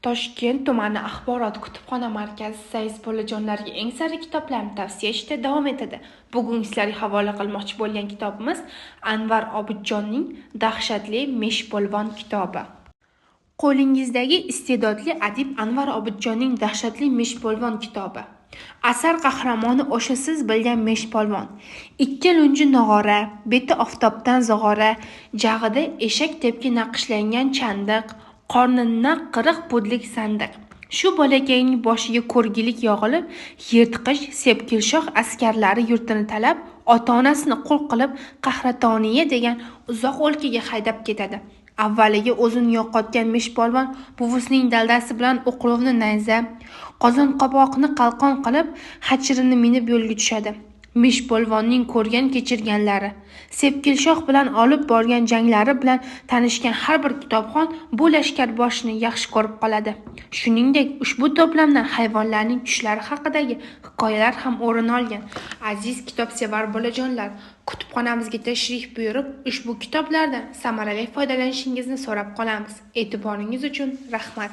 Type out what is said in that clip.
Toshkent tumani axborot kutubxona markazi Said bolajonlarga eng sara kitoblarni tavsiya etishda davom etadi. Bugun sizlarga havola qilmoqchi bo'lgan kitobimiz Anvar Obidjonning Dahshatli Meshpolvon kitobi. Qo'lingizdagi iste'dodli adib Anvar Obidjonning Dahshatli Meshpolvon kitobi. Asar qahramoni o'sha siz bilgan meshpolvon. Ikki lunji nog'ora, beti oftobdan zog'ora, jag'ida eshak tepki naqshlangan chandiq, qornida 40 pudlik sandiq. Shu bolakayning boshiga ko'rgilik yog'ilib, yirtqich sepkilshoh askarlari yurtini talab, ota-onasini qul qilib Qahratoniya degan uzoq o'lkaga haydab ketadi. Avvaliga o'zini yo'qotgan meshpolvon buvisining daldasi bilan o'qlovni nayza, qozon qoboqni qalqon qilib, hachirini minib yo'lga tushadi. Meshpolvonning ko'rgan kechirganlari, Sepkilshoh bilan olib borgan janglari bilan tanishgan har bir kitobxon bu lashkarboshini yaxshi ko'rib qoladi. Shuningdek, ushbu to'plamdan hayvonlarning tushlari haqidagi hikoyalar ham o'rin olgan. Aziz kitobsevar bolajonlar, kutubxonamizga tashrif buyurib, ushbu kitoblardan samarali foydalanishingizni so'rab qolamiz. E'tiboringiz uchun rahmat.